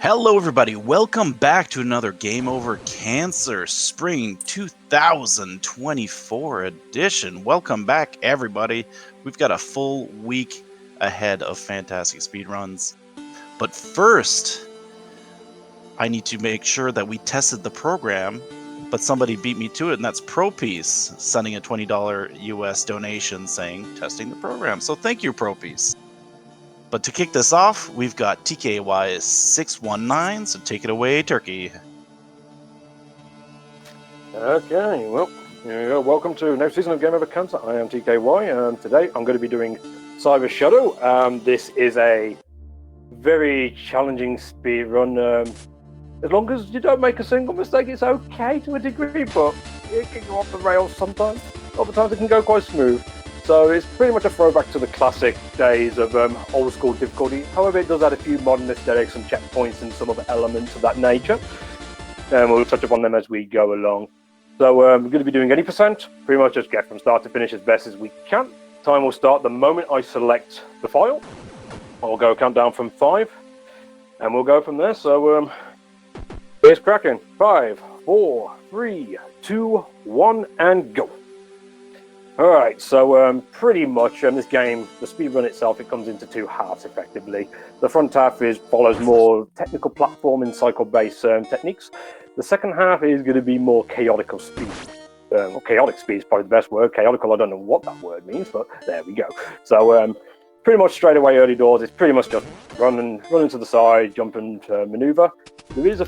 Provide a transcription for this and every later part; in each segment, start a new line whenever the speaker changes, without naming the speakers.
Hello everybody, welcome back to another Game Over Cancer Spring 2024 edition. Welcome back everybody. We've got a full week ahead of fantastic speedruns. But first, I need to make sure that we tested the program, but somebody beat me to it, and that's ProPiece, sending a $20 US donation saying, testing the program. So thank you, ProPiece. But to kick this off, we've got Tky619, so take it away, Turkey.
Okay, well, here we go. Welcome to next season of Game Over Cancer. I am TKY. Today I'm going to be doing Cyber Shadow. This is a very challenging speed run. As long as you don't make a single mistake, it's okay to a degree, but it can go off the rails sometimes. Other times it can go quite smooth. So it's pretty much a throwback to the classic days of old school difficulty. However, it does add a few modern aesthetics and checkpoints and some other elements of that nature. And we'll touch upon them as we go along. So we're going to be doing any percent, pretty much just get from start to finish as best as we can. Time will start the moment I select the file. I'll go countdown from 5, and we'll go from there. So here's cracking. 5, 4, 3, 2, 1, and go. Alright, so pretty much this game, the speedrun itself, it comes into two halves effectively. The front half follows more technical platforming, cycle-based techniques. The second half is going to be more chaotical speed. Well, chaotic speed is probably the best word. Chaotical, I don't know what that word means, but there we go. So pretty much straight away early doors, it's pretty much just running to the side, jumping to maneuver. There is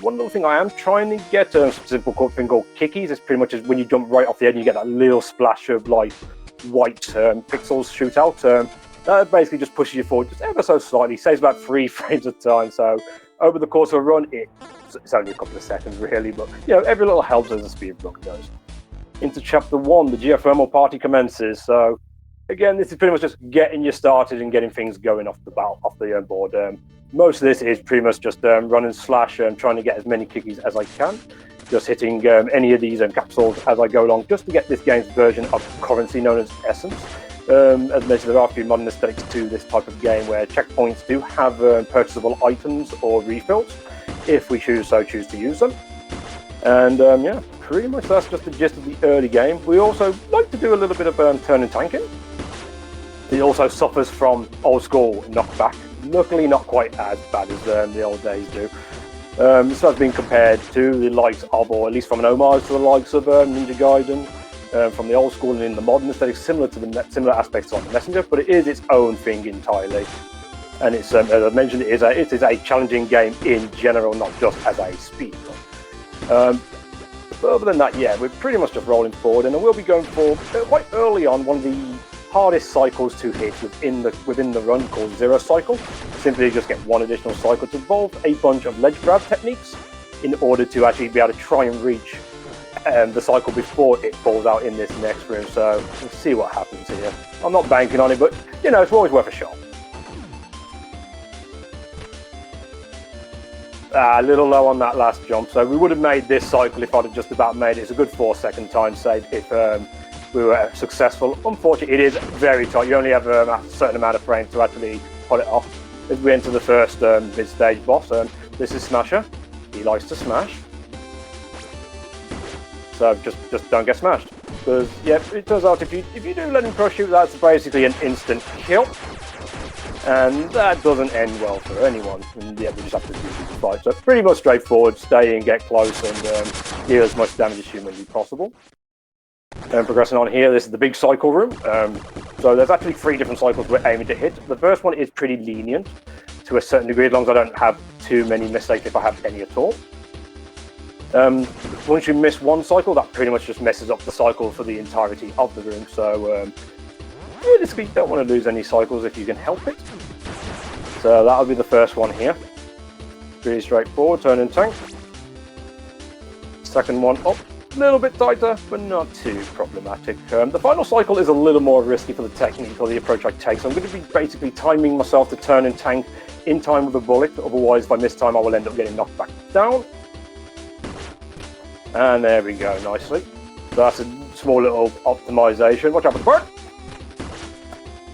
one little thing I am trying to get, a simple thing called kickies. It's pretty much as when you jump right off the edge and you get that little splash of like white pixels shoot out. That basically just pushes you forward just ever so slightly, saves about 3 frames of time. So over the course of a run, it's only a couple of seconds really, but you know, every little helps as the speed run goes. Into chapter 1, the geothermal party commences. So again, this is pretty much just getting you started and getting things going off the board. Most of this is pretty much just run and slash and trying to get as many kickies as I can. Just hitting any of these capsules as I go along, just to get this game's version of currency known as Essence. As mentioned, there are a few modern aesthetics to this type of game where checkpoints do have purchasable items or refills, if we choose to use them. And yeah, pretty much that's just the gist of the early game. We also like to do a little bit of turn and tanking. It also suffers from old school knockback. Luckily, not quite as bad as the old days do. This has been compared to the likes of, or at least from an homage to the likes of Ninja Gaiden, from the old school and in the modern aesthetic, similar aspects like the Messenger, but it is its own thing entirely. And it's, as I mentioned, it is a challenging game in general, not just as a speed run. But other than that, yeah, we're pretty much just rolling forward, and we'll be going for quite early on one of the hardest cycles to hit within the run, called Zero Cycle. Simply just get one additional cycle to involve a bunch of ledge grab techniques in order to actually be able to try and reach the cycle before it falls out in this next room. So we'll see what happens here. I'm not banking on it, but you know, it's always worth a shot. A little low on that last jump, so we would have made this cycle if I'd have just about made it. It's a good 4-second time save if we were successful. Unfortunately, it is very tight. You only have a certain amount of frames to actually pull it off. As we enter the first mid-stage boss, this is Smasher. He likes to smash. So just don't get smashed. Because yeah, it turns out if you do let him crush you, that's basically an instant kill. And that doesn't end well for anyone. And yeah, we just have to do the fight. So pretty much straightforward, stay and get close and deal as much damage as humanly possible. Progressing on here, this is the big cycle room. So there's actually 3 different cycles we're aiming to hit. The first one is pretty lenient to a certain degree, as long as I don't have too many mistakes, if I have any at all. Once you miss one cycle, that pretty much just messes up the cycle for the entirety of the room. So realistically, you don't want to lose any cycles if you can help it. So that'll be the first one here. Pretty straightforward, turn and tank. Second one up. A little bit tighter, but not too problematic. The final cycle is a little more risky for the technique or the approach I take, so I'm going to be basically timing myself to turn and tank in time with a bullet. Otherwise, if I miss time, I will end up getting knocked back down. And there we go, nicely. So that's a small little optimization. Watch out for the bird.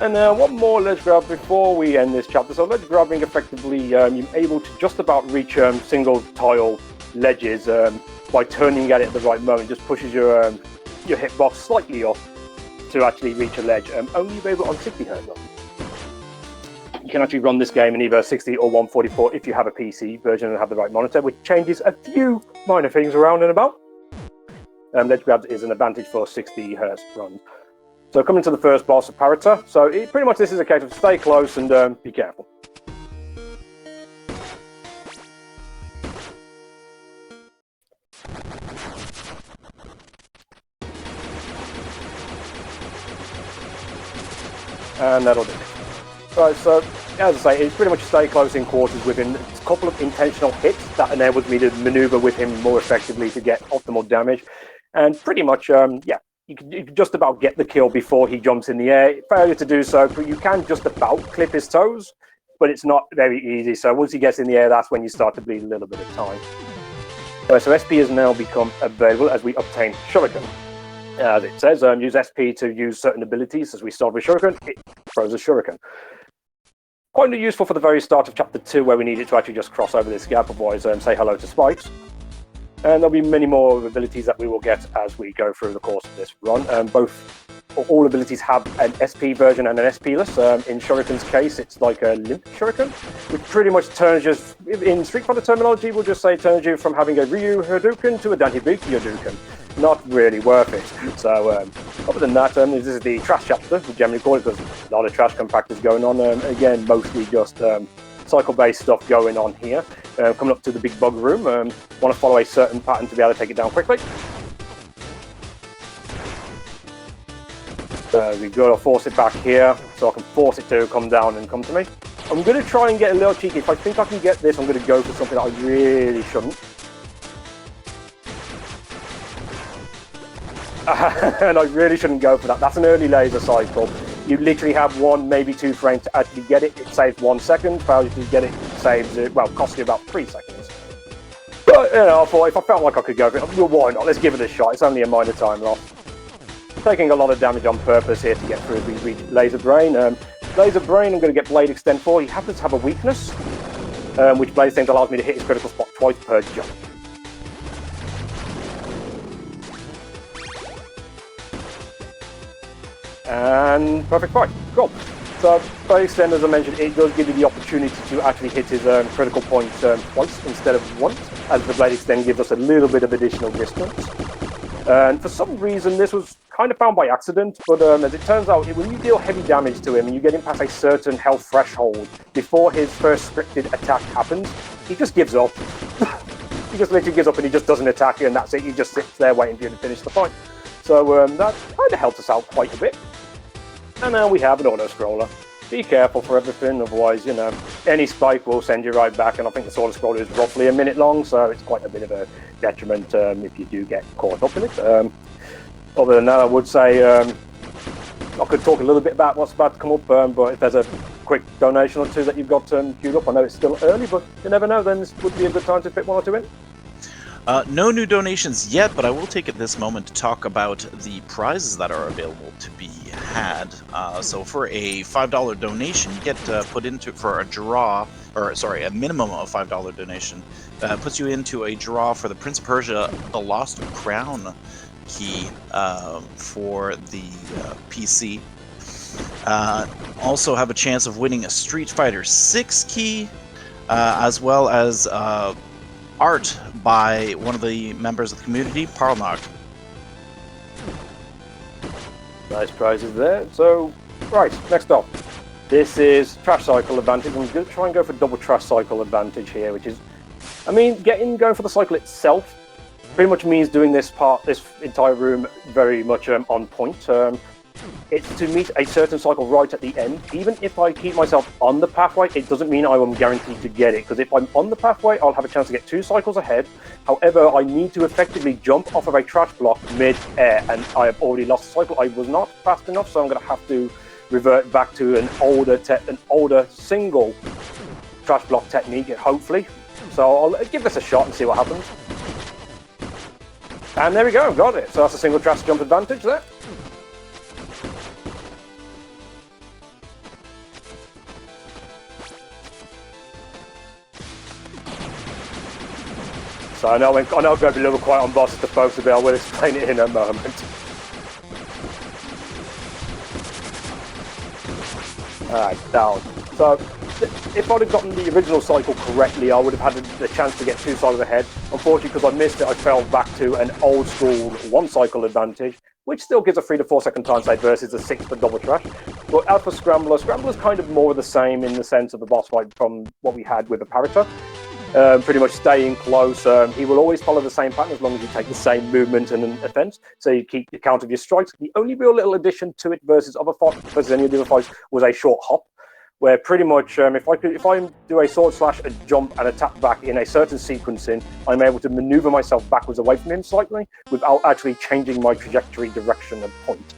And one more ledge grab before we end this chapter. So ledge grabbing, effectively, you're able to just about reach single tile ledges by turning at it at the right moment. Just pushes your hitbox slightly off to actually reach a ledge. Only available on 60 Hz. You can actually run this game in either 60 or 144 if you have a PC version and have the right monitor, which changes a few minor things around and about. Ledge grabs is an advantage for 60 Hz runs. So coming to the first boss of Parata. So pretty much this is a case of stay close and be careful. And that'll do it. Right, so as I say, it's pretty much stay close in quarters within a couple of intentional hits that enables me to maneuver with him more effectively to get optimal damage. And pretty much, yeah, you can just about get the kill before he jumps in the air. Failure to do so, but you can just about clip his toes, but it's not very easy. So once he gets in the air, that's when you start to bleed a little bit of time. So SP has now become available as we obtain Shuriken. As it says, use SP to use certain abilities. As we start with Shuriken, it throws a Shuriken. Quite useful for the very start of Chapter 2, where we need it to actually just cross over this gap, otherwise say hello to spikes. And there'll be many more abilities that we will get as we go through the course of this run. All abilities have an SP version and an SP-less. In Shuriken's case, it's like a Limp Shuriken, which pretty much turns you, in Street Fighter terminology, we'll just say turns you from having a Ryu Hadouken to a Dantebiki Hadouken. Not really worth it. So, other than that, this is the trash chapter, we generally call it, because a lot of trash compactors going on. Again, mostly just cycle-based stuff going on here. Coming up to the big bug room, want to follow a certain pattern to be able to take it down quickly. We've got to force it back here, so I can force it to come down and come to me. I'm going to try and get a little cheeky. If I think I can get this, I'm going to go for something that I really shouldn't. And I really shouldn't go for that. That's an early laser cycle. You literally have 1, maybe 2 frames to actually get it. It saves 1 second. Failure to get it saves it, well, costs you about 3 seconds. But, you know, I thought if I felt like I could go for it, well, why not? Let's give it a shot. It's only a minor time loss. Taking a lot of damage on purpose here to get through as we reach Laser Brain. Laser Brain, I'm going to get Blade Extend for. He happens to have a weakness, which Blade Extend allows me to hit his critical spot twice per jump. And perfect fight. Cool. So, Blade Extend, as I mentioned, it does give you the opportunity to actually hit his critical point twice instead of once, as the Blade Extend gives us a little bit of additional distance. And for some reason, this was kind of found by accident, but as it turns out, when you deal heavy damage to him and you get him past a certain health threshold before his first scripted attack happens, he just gives up. He just literally gives up and he just doesn't attack you, and that's it. He just sits there waiting for you to finish the fight. So that kind of helped us out quite a bit. And now we have an auto-scroller. Be careful for everything, otherwise, you know, any spike will send you right back, and I think the auto-scroller is roughly a minute long, so it's quite a bit of a detriment if you do get caught up in it. Other than that, I would say I could talk a little bit about what's about to come up, but if there's a quick donation or two that you've got queued up, I know it's still early, but you never know, then this would be a good time to fit 1 or 2 in.
No new donations yet, but I will take at this moment to talk about the prizes that are available to be had. So for a $5 donation, you get put into for a draw, or sorry, a minimum of $5 donation puts you into a draw for the Prince of Persia: The Lost Crown key for the PC. Also have a chance of winning a Street Fighter 6 key, as well as art by one of the members of the community, Parlnog.
Nice prizes there. So, right, next up. This is Trash Cycle Advantage. I'm going to try and go for double Trash Cycle Advantage here, which is, I mean, going for the cycle itself pretty much means doing this entire room very much on point. It's to meet a certain cycle right at the end. Even if I keep myself on the pathway, it doesn't mean I am guaranteed to get it, because if I'm on the pathway, I'll have a chance to get 2 cycles ahead. However, I need to effectively jump off of a trash block mid-air, and I have already lost the cycle. I was not fast enough, so I'm going to have to revert back to an older single trash block technique, hopefully. So I'll give this a shot and see what happens. And there we go, got it. So that's a single trash jump advantage there. So I know I'm going to be a little quiet on bosses to focus a bit. I will explain it in a moment. Alright, down. So, if I'd have gotten the original cycle correctly, I would have had the chance to get 2 cycles ahead. Unfortunately, because I missed it, I fell back to an old school 1 cycle advantage, which still gives a 3 to 4 second time save versus a 6 for double trash. But as for Scrambler's kind of more of the same in the sense of the boss fight from what we had with the Parrota. Pretty much staying close. He will always follow the same pattern as long as you take the same movement and an offense. So you keep the count of your strikes. The only real little addition to it versus any of the other fights was a short hop, where pretty much if I do a sword slash, a jump, and a tap back in a certain sequencing, I'm able to maneuver myself backwards away from him slightly without actually changing my trajectory, direction, and point.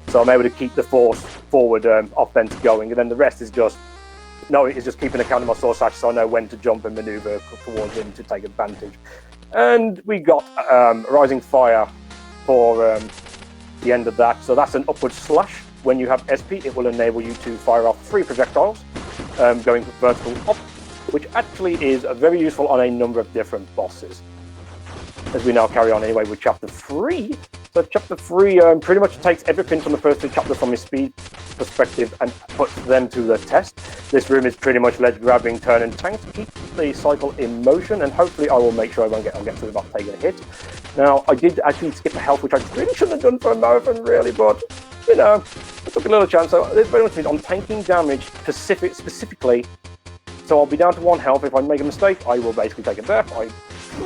So I'm able to keep the force forward offense going, and then the rest is just it's just keeping account of my sword slash, so I know when to jump and maneuver towards him to take advantage. And we got Rising Fire for the end of that. So that's an upward slash. When you have SP, it will enable you to fire off 3 projectiles going vertical up, which actually is very useful on a number of different bosses. As we now carry on anyway with Chapter 3. So Chapter 3 pretty much takes everything from the first 2 chapters from his speed perspective and puts them to the test. This room is pretty much ledge grabbing, turn and tank to keep the cycle in motion, and hopefully I will make sure I'll get to it without taking a hit. Now, I did actually skip a health, which I really shouldn't have done for a marathon, really, but, you know, I took a little chance. So this very much means I'm tanking damage specifically, so I'll be down to 1 health. If I make a mistake, I will basically take a death. I'm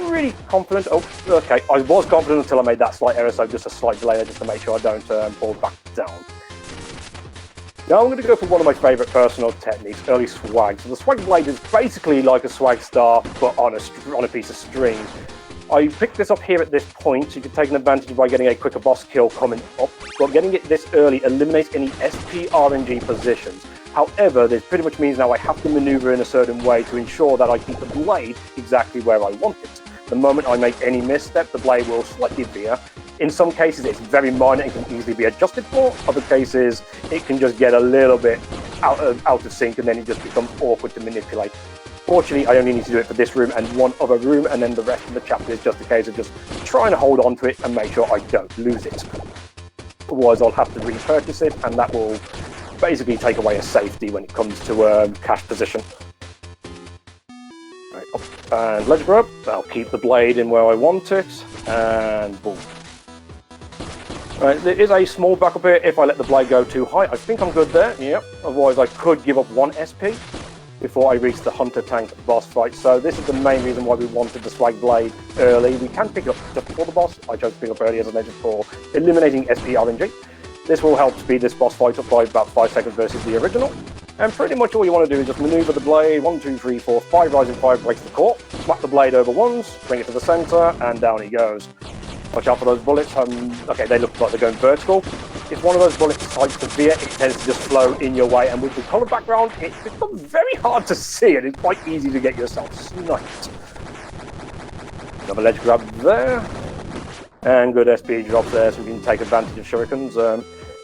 pretty confident. Oh, okay. I was confident until I made that slight error, so just a slight delay there just to make sure I don't fall back down. Now I'm going to go for one of my favourite personal techniques, early swag. So the swag blade is basically like a swag star, but on a piece of string. I picked this up here at this point, so you can take an advantage by getting a quicker boss kill coming up, but getting it this early eliminates any SP RNG positions. However, this pretty much means now I have to maneuver in a certain way to ensure that I keep the blade exactly where I want it. The moment I make any misstep, the blade will slightly veer. In some cases, it's very minor and can easily be adjusted for. Other cases, it can just get a little bit out of sync, and then it just becomes awkward to manipulate. Fortunately, I only need to do it for this room and one other room, and then the rest of the chapter is just a case of just trying to hold on to it and make sure I don't lose it. Otherwise, I'll have to repurchase it, and that will basically take away a safety when it comes to cash position. Right, up and ledge grab. I'll keep the blade in where I want it, and boom. Right, there is a small backup here if I let the blade go too high. I think I'm good there, yep. Otherwise I could give up 1 SP before I reach the Hunter Tank boss fight. So this is the main reason why we wanted the swag blade early. We can pick it up just before the boss. I chose to pick it up early, as I mentioned, for eliminating SP RNG. This will help speed this boss fight up by about 5 seconds versus the original. And pretty much all you want to do is just maneuver the blade. 1, 2, 3, 4, 5 Rising Fire breaks the core. Swap the blade over once, bring it to the center, and down he goes. Watch out for those bullets. Okay, they look like they're going vertical. If one of those bullets decides to veer, it tends to just flow in your way, and with the colored background, it becomes very hard to see, and it's quite easy to get yourself sniped. Another ledge grab there, and good SP drops there, so we can take advantage of shurikens.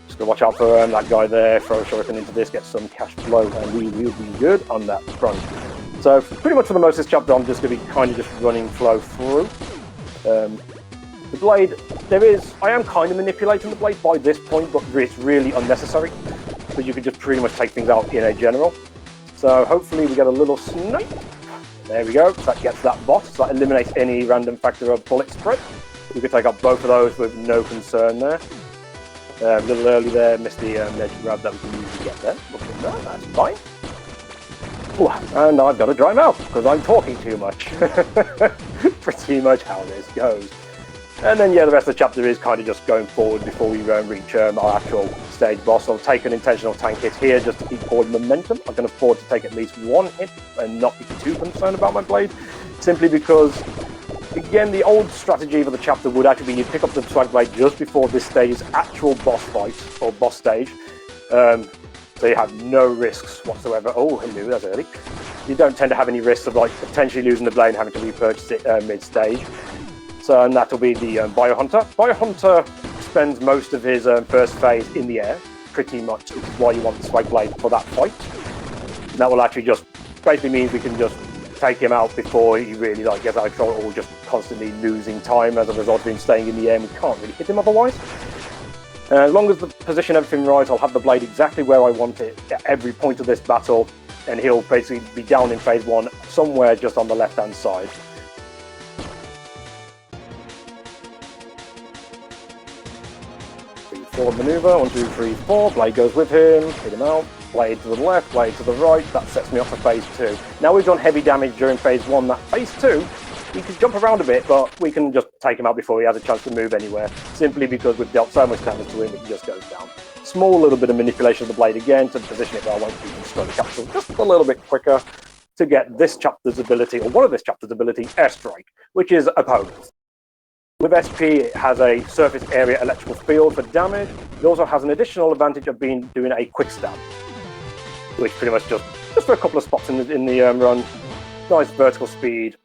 Just gonna watch out for that guy there, throw a shuriken into this, get some cash flow, and we will be good on that front. So pretty much for the most of this chapter, I'm just gonna be kind of just running flow through. The blade, I am kind of manipulating the blade by this point, but it's really unnecessary, because you can just pretty much take things out in a general. So hopefully we get a little snipe. There we go, so that gets that boss, so that eliminates any random factor of bullet spread. We can take out both of those with no concern there. A little early there, missed the edge grab that we can usually get there. Look at that, that's fine. Ooh, and I've got to dry mouth, because I'm talking too much. Pretty much how this goes. And then, yeah, the rest of the chapter is kind of just going forward before we reach our actual stage boss. I'll take an intentional tank hit here just to keep forward momentum. I can afford to take at least 1 hit and not be too concerned about my blade, simply because, again, the old strategy for the chapter would actually be you pick up the swag blade just before this stage's actual boss fight, or boss stage. So you have no risks whatsoever. Oh, hello, that's early. You don't tend to have any risks of potentially losing the blade and having to repurchase it mid-stage. So, and that will be the Biohunter. Biohunter spends most of his first phase in the air, pretty much, which is why you want the swag blade for that fight. And that will actually just basically means we can just take him out before he really gets out of control, or just constantly losing time as a result of him staying in the air. And we can't really hit him otherwise. As long as the position everything right, I'll have the blade exactly where I want it at every point of this battle, and he'll basically be down in phase 1 somewhere just on the left-hand side. Forward maneuver, 1, 2, 3, 4, blade goes with him, hit him out, blade to the left, blade to the right, that sets me up for phase 2. Now we've done heavy damage during phase 1, that phase 2, he can jump around a bit, but we can just take him out before he has a chance to move anywhere, simply because we've dealt so much damage to him, it just goes down. Small little bit of manipulation of the blade again to position it where I want to destroy the capsule just a little bit quicker to get this chapter's ability, or one of this chapter's ability, Airstrike, which is opponents. With SP, it has a surface area electrical field for damage. It also has an additional advantage of doing a quick stab, which pretty much just for a couple of spots in the run, nice vertical speed,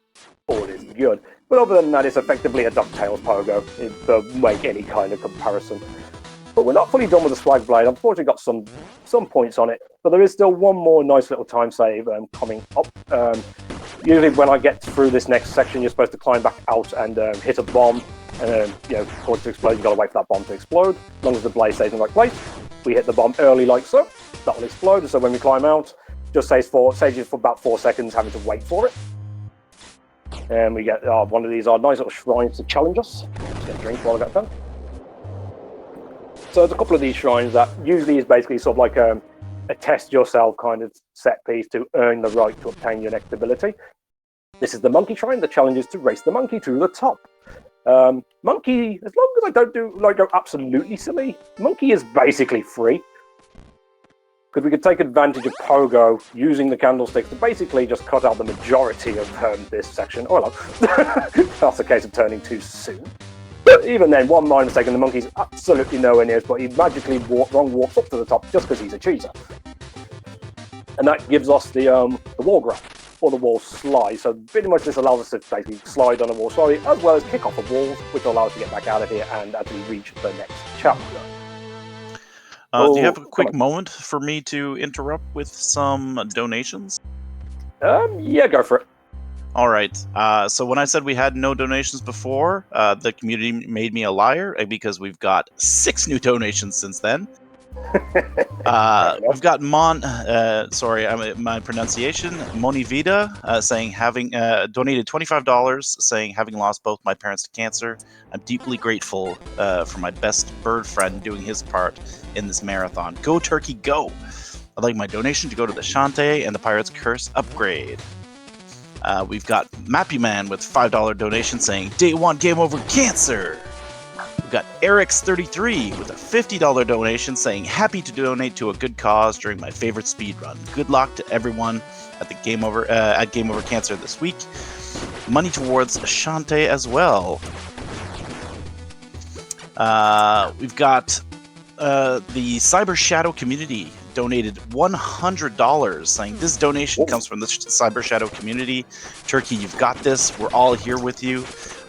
all is good. But other than that, it's effectively a DuckTales pogo, if make any kind of comparison. But we're not fully done with the Swag Blade. Unfortunately, got some points on it, but there is still one more nice little time save coming up. Usually when I get through this next section, you're supposed to climb back out and hit a bomb. And for it to explode, you've got to wait for that bomb to explode. As long as the blade stays in the right place, we hit the bomb early like so, that will explode. So when we climb out, just saves you for about 4 seconds having to wait for it. And we get one of these nice little shrines to challenge us. Just get a drink while I get done. So there's a couple of these shrines that usually is basically sort of like a test yourself kind of set piece to earn the right to obtain your next ability. This is the monkey shrine. The challenge is to race the monkey to the top. Monkey, as long as I don't go absolutely silly, monkey is basically free. Because we could take advantage of Pogo using the candlesticks to basically just cut out the majority of this section. Oh, hello. That's a case of turning too soon. But even then, one minor mistake, and the monkey's absolutely nowhere near us, but he magically walks up to the top just because he's a cheater. And that gives us the wall grab, or the wall slide. So pretty much this allows us to basically slide on a wall slide, as well as kick off of walls, which will allow us to get back out of here and actually reach the next chapter.
Do you have a quick moment for me to interrupt with some donations?
Yeah, go for it.
All right. So when I said we had no donations before, the community made me a liar because we've got 6 new donations since then. We've got my pronunciation, Monivida, saying having donated $25, saying having lost both my parents to cancer, I'm deeply grateful for my best bird friend doing his part in this marathon. Go Turkey, go! I'd like my donation to go to the Shantae and the Pirate's Curse upgrade. We've got Mappy Man with $5 donation saying day 1 game over cancer. We've got Eric's33 with a $50 donation saying happy to donate to a good cause during my favorite speedrun. Good luck to everyone at the Game Over Cancer this week. Money towards Shantae as well. We've got the Cyber Shadow community donated $100, saying this donation comes from the Cyber Shadow community. Turkey, you've got this. We're all here with you,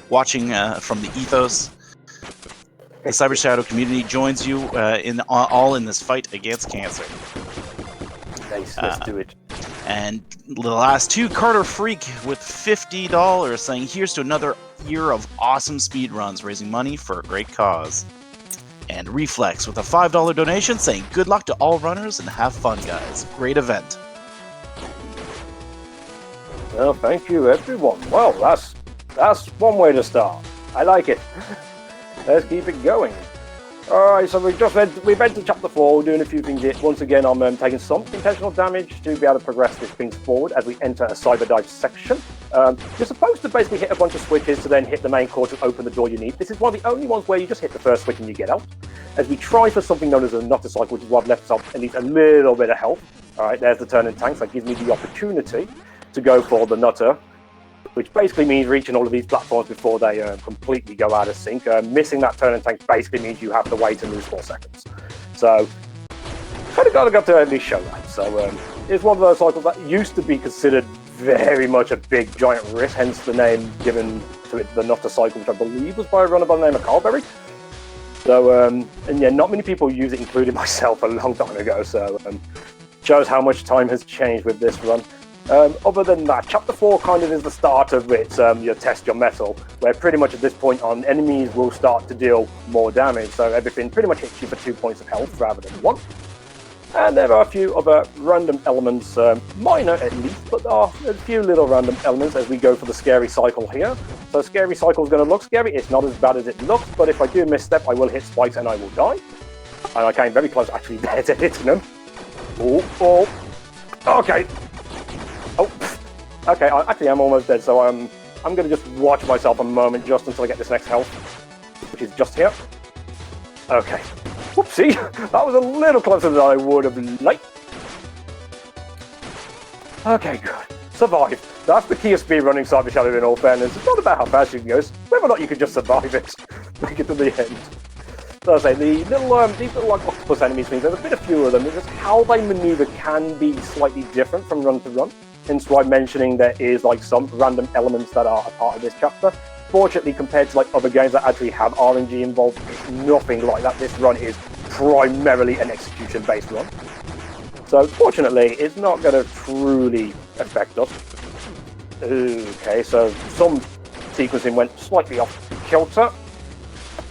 watching from the ethos. The Cyber Shadow community joins you all in this fight against cancer.
Nice, let's do it.
And the last 2, Carter Freak with $50, saying here's to another year of awesome speed runs, raising money for a great cause. And Reflex with a $5 donation saying good luck to all runners and have fun, guys. Great event.
Well, thank you, everyone. Well, that's one way to start. I like it. Let's keep it going. Alright, so we've entered chapter 4, we're doing a few things here. Once again, I'm taking some intentional damage to be able to progress this thing forward as we enter a cyber dive section. You're supposed to basically hit a bunch of switches to then hit the main core to open the door you need. This is one of the only ones where you just hit the first switch and you get out. As we try for something known as a nutter cycle, which is why I've left myself at least a little bit of health. Alright, there's the turn in tanks. That gives me the opportunity to go for the nutter, which basically means reaching all of these platforms before they completely go out of sync. Missing that turn and tank basically means you have to wait and lose 4 seconds. So, kind of got to at least show that. So, it's one of those cycles that used to be considered very much a big, giant risk, hence the name given to it, the Nutter Cycle, which I believe was by a runner by the name of Carlberry. So, and yeah, not many people use it, including myself, a long time ago. So, shows how much time has changed with this run. Other than that, Chapter 4 kind of is the start of it, you test your metal, where pretty much at this point on, enemies will start to deal more damage, so everything pretty much hits you for 2 points of health rather than 1. And there are a few other random elements, minor at least, but there are a few little random elements as we go for the scary cycle here. So scary cycle is going to look scary, it's not as bad as it looks, but if I do misstep, I will hit spikes and I will die. And I came very close actually there to hitting them. Oh, okay. Oh, okay, actually I'm almost dead, so I'm going to just watch myself a moment just until I get this next health, which is just here. Okay. Whoopsie, that was a little closer than I would have liked. Okay, good. Survive. That's the key of speedrunning Cyber Shadow in all fairness. It's not about how fast you can go, it's whether or not you can just survive it. Make it to the end. So I say, these little like octopus enemies things, there's a bit of few of them, it's just how they maneuver can be slightly different from run to run. Hence why mentioning there is like some random elements that are a part of this chapter. Fortunately, compared to like other games that actually have RNG involved, it's nothing like that. This run is primarily an execution-based run. So fortunately, it's not going to truly affect us. Okay, so some sequencing went slightly off kilter.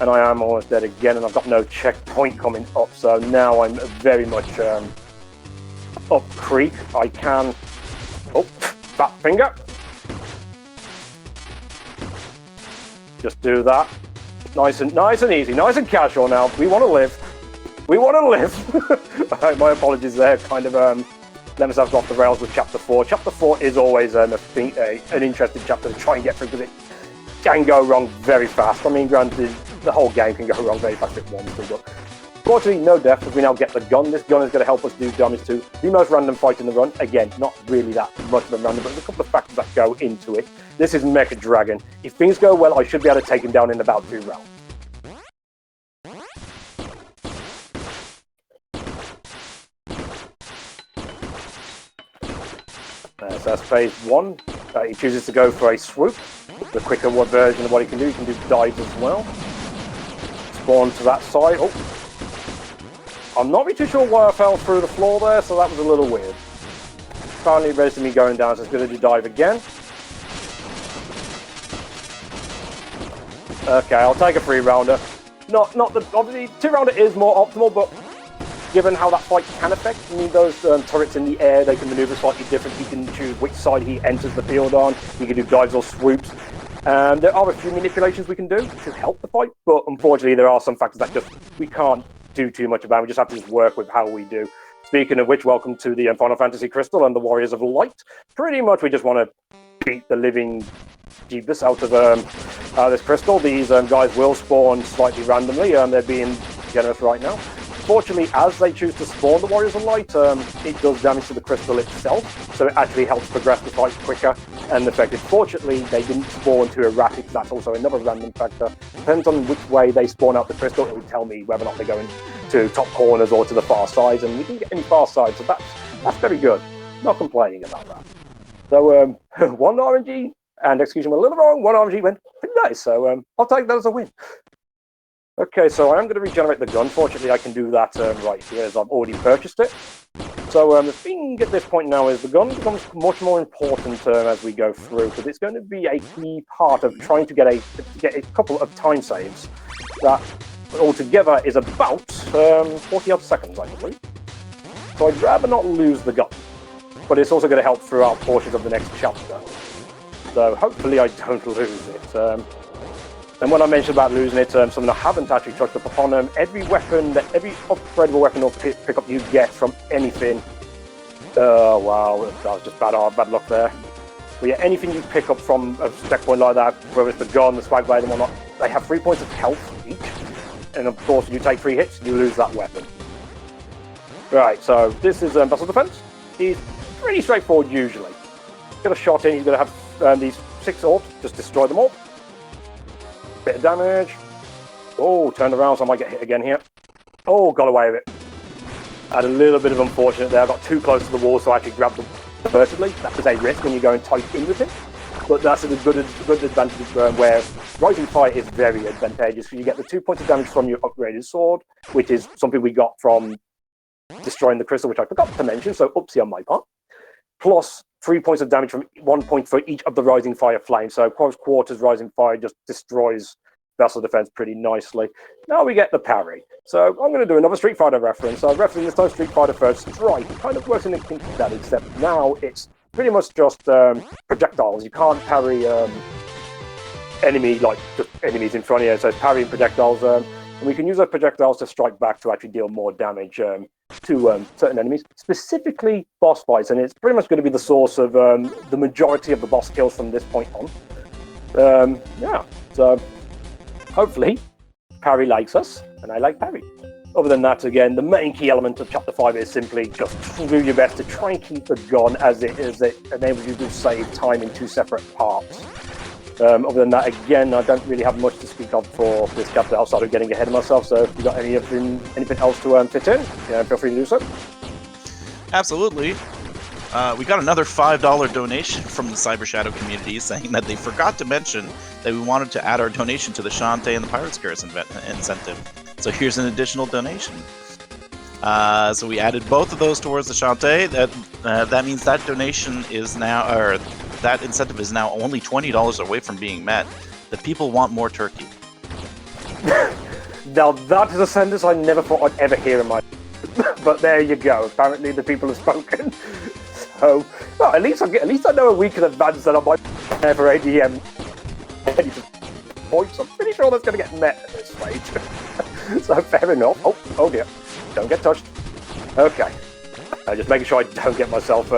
And I am almost dead again, and I've got no checkpoint coming up, so now I'm very much up creek. I can... Oh, fat finger. Just do that. Nice and easy, nice and casual now. We want to live. We want to live. Alright, my apologies there. Kind of let myself go off the rails with Chapter 4. Chapter 4 is always an interesting chapter to try and get through because it can go wrong very fast. I mean, granted, the whole game can go wrong very fast if it wants to, but fortunately, no death as we now get the gun. This gun is going to help us do damage to the most random fight in the run. Again, not really that much of a random, but there's a couple of factors that go into it. This is Mecha Dragon. If things go well, I should be able to take him down in about 2 rounds. So that's phase 1. He chooses to go for a swoop. The quicker version of what he can do. He can do dives as well. Spawn to that side. Oh. I'm not really too sure why I fell through the floor there, so that was a little weird. Finally, ready to me going down, so it's going to do dive again. Okay, I'll take a 3-rounder. Obviously, 2-rounder is more optimal, but given how that fight can affect, I mean, those turrets in the air, they can maneuver slightly different. He can choose which side he enters the field on. He can do dives or swoops. There are a few manipulations we can do to help the fight, but unfortunately, there are some factors that just we can't do too much about. We just have to just work with how we do. Speaking of which, welcome to the Final Fantasy Crystal and the Warriors of Light. Pretty much, we just want to beat the living jeebus out of this crystal. These guys will spawn slightly randomly. They're being generous right now. Fortunately, as they choose to spawn the Warriors of Light, it does damage to the crystal itself, so it actually helps progress the fight quicker and effective. Fortunately, they didn't spawn too erratic, that's also another random factor. Depends on which way they spawn out the crystal, it will tell me whether or not they're going to top corners or to the far sides, and we can get any far sides, so that's very good. Not complaining about that. So, 1 RNG, and execution went a little wrong, 1 RNG went pretty nice, so I'll take that as a win. Okay, so I am going to regenerate the gun. Fortunately, I can do that right here as I've already purchased it. So the thing at this point now is the gun becomes much more important as we go through, because it's going to be a key part of trying to get a couple of time saves that altogether is about 40-odd seconds, I believe. So I'd rather not lose the gun, but it's also going to help throughout portions of the next chapter. So hopefully I don't lose it. And when I mentioned about losing it, something I haven't actually touched upon, every upgradable weapon or pickup you get from anything, wow, that was just bad luck there. But yeah, anything you pick up from a checkpoint like that, whether it's the gun, the swag blade and whatnot, they have 3 points of health each. And of course, if you take 3 hits, you lose that weapon. Right, so this is Vessel Defense. He's pretty straightforward usually. Get a shot in, he's going to have these 6 orbs, just destroy them all. Bit of damage. Oh, turned around, so I might get hit again here. Oh, got away with it. Had a little bit of unfortunate there. I got too close to the wall, so I actually grabbed them vertically. That was a risk when you're going tight in with him. But that's a good advantage where Rising Fire is very advantageous, because you get the 2 points of damage from your upgraded sword, which is something we got from destroying the crystal, which I forgot to mention, so oopsie on my part. Plus, 3 points of damage from 1 point for each of the Rising Fire flames. So close quarters Rising Fire just destroys vessel defense pretty nicely. Now we get the parry. So I'm going to do another Street Fighter reference. So referencing this time Street Fighter First Strike. It kind of works in the kink of that, except now it's pretty much just projectiles. You can't parry just enemies in front of you. So it's parrying projectiles. And we can use those projectiles to strike back to actually deal more damage to certain enemies, specifically boss fights. And it's pretty much going to be the source of the majority of the boss kills from this point on. Yeah, so hopefully parry likes us, and I like parry. Other than that, again, the main key element of Chapter 5 is simply just do your best to try and keep the gun as it enables you to save time in 2 separate parts. Other than that, again, I don't really have much to speak of for this chapter outside of getting ahead of myself, so if you've got anything else to fit in, feel free to do so.
Absolutely. We got another $5 donation from the Cyber Shadow community saying that they forgot to mention that we wanted to add our donation to the Shantae and the Pirates Garrison incentive. So here's an additional donation. So we added both of those towards the Shantae. That means that donation is now, or that incentive is now only $20 away from being met. The people want more turkey.
Now that is a sentence I never thought I'd ever hear in my but there you go. Apparently the people have spoken. So, well, at least I know a week in advance that I might prepare for ADM points. I'm pretty sure that's going to get met at this stage. So fair enough. Oh dear. Don't get touched. Okay. Just making sure I don't get myself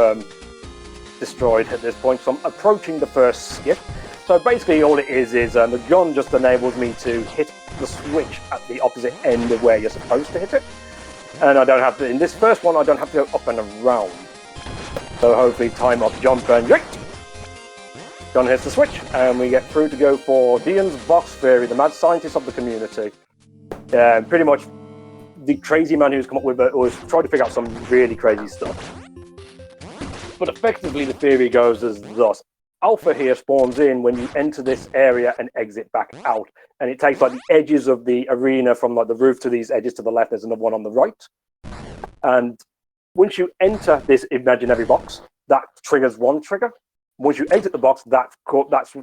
destroyed at this point. So I'm approaching the first skip. So basically all it is the gun just enables me to hit the switch at the opposite end of where you're supposed to hit it. And I don't have to, in this first one, I don't have to go up and around. So hopefully time up, jump, and yank. Gun hits the switch, and we get through to go for Dean's Box Theory, the mad scientist of the community. Pretty much the crazy man who's come up with it was trying to figure out some really crazy stuff. But effectively the theory goes as thus. Alpha here spawns in when you enter this area and exit back out. And it takes like the edges of the arena from like the roof to these edges to the left. There's another one on the right. And once you enter this imaginary box, that triggers one trigger. Once you exit the box, that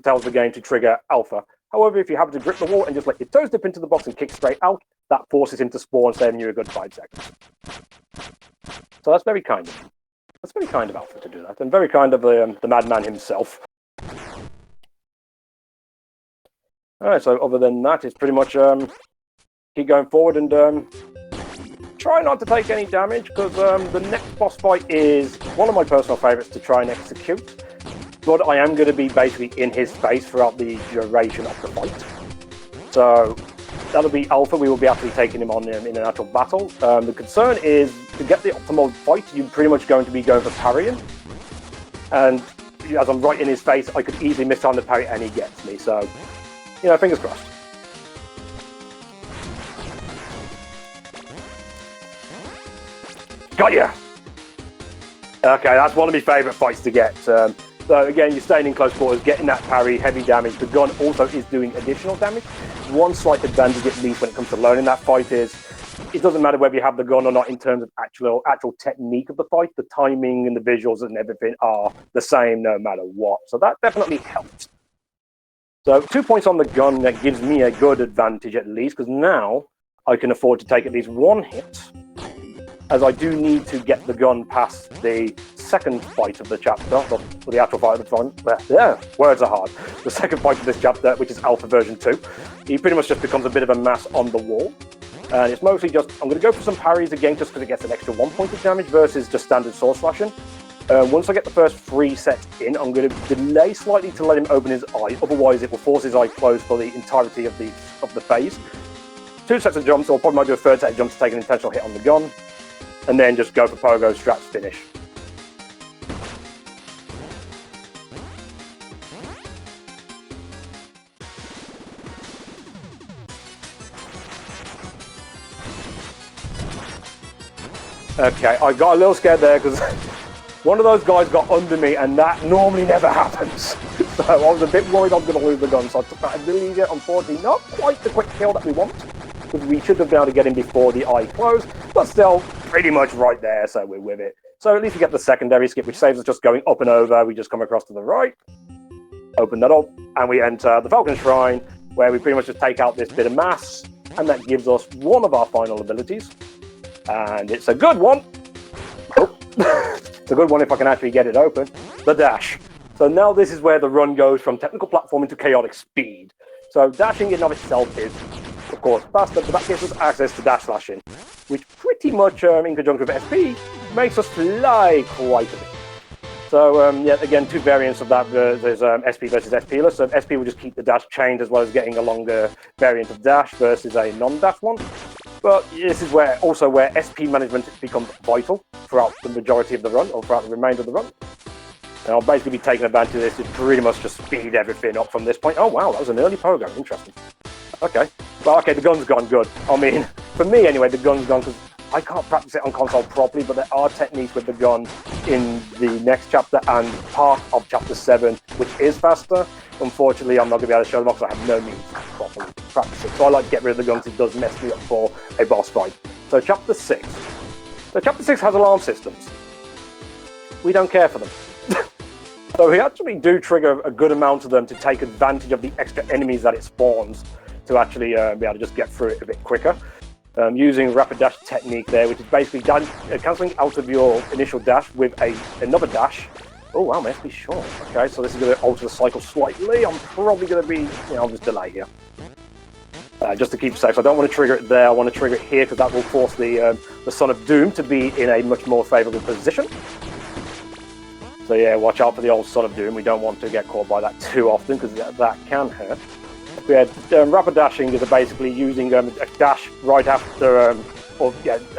tells the game to trigger Alpha. However, if you happen to grip the wall and just let your toes dip into the box and kick straight out, that forces him to spawn, saving you a good 5 seconds. So that's very kind of him. That's very kind of Alpha to do that, and very kind of the madman himself. Alright, so other than that, it's pretty much keep going forward and try not to take any damage, because the next boss fight is one of my personal favourites to try and execute. But I am going to be basically in his face throughout the duration of the fight. So that'll be Alpha. We will be actually taking him on in an actual battle. The concern is, to get the optimal fight, you're pretty much going to be going for parrying. And as I'm right in his face, I could easily miss on the parry and he gets me. So, fingers crossed. Got ya! Okay, that's one of my favourite fights to get. So again, you're staying in close quarters, getting that parry, heavy damage. The gun also is doing additional damage. One slight advantage, at least when it comes to learning that fight, is it doesn't matter whether you have the gun or not in terms of actual technique of the fight. The timing and the visuals and everything are the same no matter what. So that definitely helps. So 2 points on the gun, that gives me a good advantage at least, because now I can afford to take at least one hit, as I do need to get the gun past the second fight of the chapter, or the actual fight of the front. Yeah, words are hard. The second fight of this chapter, which is Alpha version 2. He pretty much just becomes a bit of a mass on the wall. And it's mostly just, I'm going to go for some parries again, just because it gets an extra 1 point of damage versus just standard sword slashing. Once I get the first 3 sets in, I'm going to delay slightly to let him open his eye, otherwise it will force his eye closed for the entirety of the phase. 2 sets of jumps, or probably might do a 3rd set of jumps to take an intentional hit on the gun, and then just go for pogo straps finish. Okay, I got a little scared there because one of those guys got under me, and that normally never happens. So I was a bit worried I was going to lose the gun, so I took that ability. Unfortunately, not quite the quick kill that we want, because we should have been able to get him before the eye closed, but still, pretty much right there, so we're with it. So at least we get the secondary skip, which saves us just going up and over. We just come across to the right, open that up, and we enter the Falcon Shrine, where we pretty much just take out this bit of mass, and that gives us one of our final abilities. And it's a good one. Oh. It's a good one if I can actually get it open. The dash. So now this is where the run goes from technical platforming to chaotic speed. So dashing in and of itself is, of course, faster, but that gives us access to dash slashing, which pretty much, in conjunction with SP, makes us fly quite a bit. So, yeah, again, two variants of that. There's SP versus SP-less. So SP will just keep the dash chained as well as getting a longer variant of dash versus a non-dash one. But this is where SP management becomes vital throughout the majority of the run, or throughout the remainder of the run. And I'll basically be taking advantage of this to pretty much just speed everything up from this point. Oh, wow, that was an early pogo. Interesting. Okay. Well, okay, the gun's gone good. I mean, for me anyway, the gun's gone because I can't practice it on console properly, but there are techniques with the gun in the next chapter and part of chapter 7, which is faster. Unfortunately, I'm not going to be able to show them off because I have no means to properly practice it. So I like to get rid of the guns. It does mess me up for a boss fight. So chapter 6. So chapter 6 has alarm systems. We don't care for them. So we actually do trigger a good amount of them to take advantage of the extra enemies that it spawns to actually be able to just get through it a bit quicker. Using rapid dash technique there, which is basically cancelling out of your initial dash with another dash. Oh wow, my SP short. Okay, so this is going to alter the cycle slightly. I'm probably going to be, I'll just delay here. Just to keep safe. So I don't want to trigger it there. I want to trigger it here because that will force the Son of Doom to be in a much more favourable position. So yeah, watch out for the old Son of Doom. We don't want to get caught by that too often because that can hurt. Yeah, rapid dashing is basically using a dash right after, a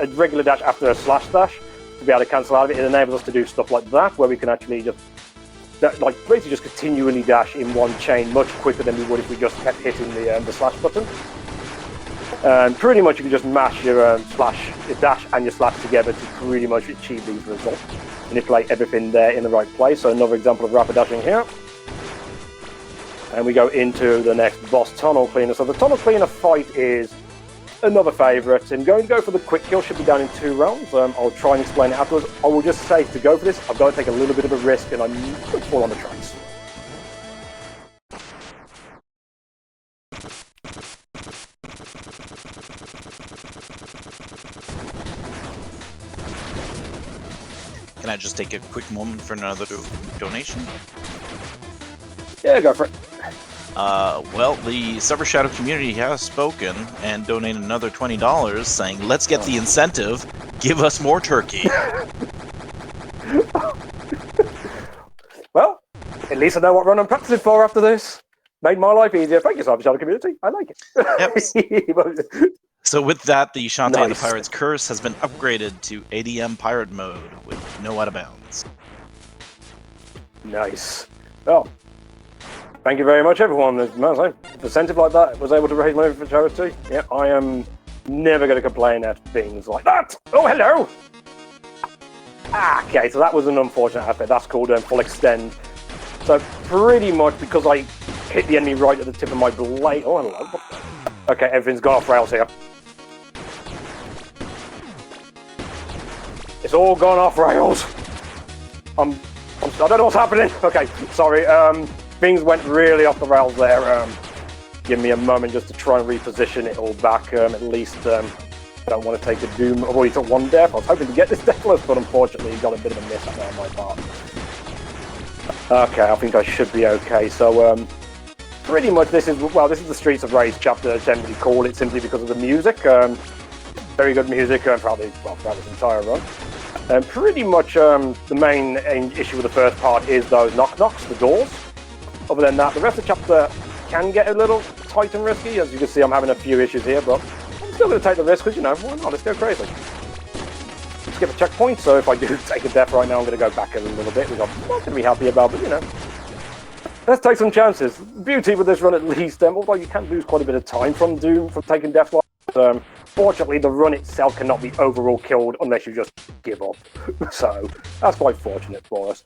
regular dash after a slash dash to be able to cancel out of it. It enables us to do stuff like that, where we can actually just, basically just continually dash in one chain much quicker than we would if we just kept hitting the slash button. And pretty much you can just mash your dash and your slash together to pretty much achieve these results. Manipulate everything there in the right place. So another example of rapid dashing here. And we go into the next boss, Tunnel Cleaner. So the Tunnel Cleaner fight is another favourite. I'm going to go for the quick kill, should be done in 2 rounds. I'll try and explain it afterwards. I will just say, to go for this, I've got to take a little bit of a risk, and I might fall on the tracks.
Can I just take a quick moment for another donation?
Yeah, go for it.
Well, the Server Shadow community has spoken and donated another $20, saying, "Let's get the incentive. Give us more turkey."
Well, at least I know what run I'm practicing for after this. Made my life easier. Thank you, Server Shadow community. I like it.
Yep. So with that, the Shantae and the
Nice.
Pirate's Curse has been upgraded to ADM Pirate Mode with no out of bounds.
Nice. Well, thank you very much, everyone. If an incentive like that was able to raise money for charity, yeah, I am never going to complain at things like that. Oh, hello! Okay, so that was an unfortunate aspect. That's called full extend. So pretty much because I hit the enemy right at the tip of my blade. Oh, hello. Okay, everything's gone off rails here. It's all gone off rails. I don't know what's happening. Okay, sorry. Things went really off the rails there. Give me a moment just to try and reposition it all back. At least I don't want to take a doom. I've already took 1 death. I was hoping to get this deathless, but unfortunately got a bit of a miss on my part. Okay, I think I should be okay. So pretty much this is the Streets of Rage chapter. I generally call it simply because of the music. Very good music throughout this entire run. And pretty much the main issue with the first part is those knock-knocks, the doors. Other than that, the rest of the chapter can get a little tight and risky. As you can see, I'm having a few issues here, but I'm still going to take the risk because, why not? Let's go crazy. Skip a checkpoint, so if I do take a death right now, I'm going to go back a little bit, which I'm not going to be happy about, but, let's take some chances. Beauty with this run, at least, although you can lose quite a bit of time from taking death. Fortunately, the run itself cannot be overall killed unless you just give up. So that's quite fortunate for us.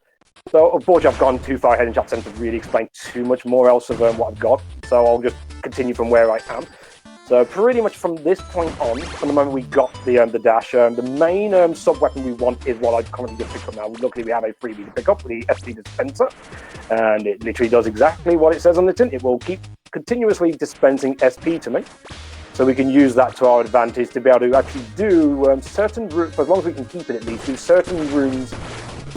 So unfortunately, I've gone too far ahead in chapter 7 to really explain too much more else of what I've got. So I'll just continue from where I am. So pretty much from this point on, from the moment we got the dash, the main sub-weapon we want is what I've currently just picked up now. Luckily we have a freebie to pick up, the SP dispenser, and it literally does exactly what it says on the tin. It will keep continuously dispensing SP to me, so we can use that to our advantage to be able to actually do certain routes, as long as we can keep it at least, do certain rooms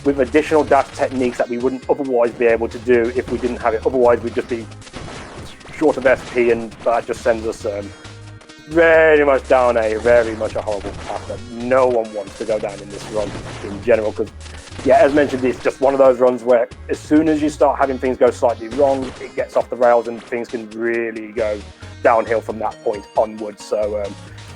with additional dash techniques that we wouldn't otherwise be able to do if we didn't have it. Otherwise we'd just be short of SP, and that just sends us very much down very much a horrible path that no one wants to go down in this run in general, because yeah, as mentioned, it's just one of those runs where as soon as you start having things go slightly wrong, it gets off the rails and things can really go downhill from that point onwards. So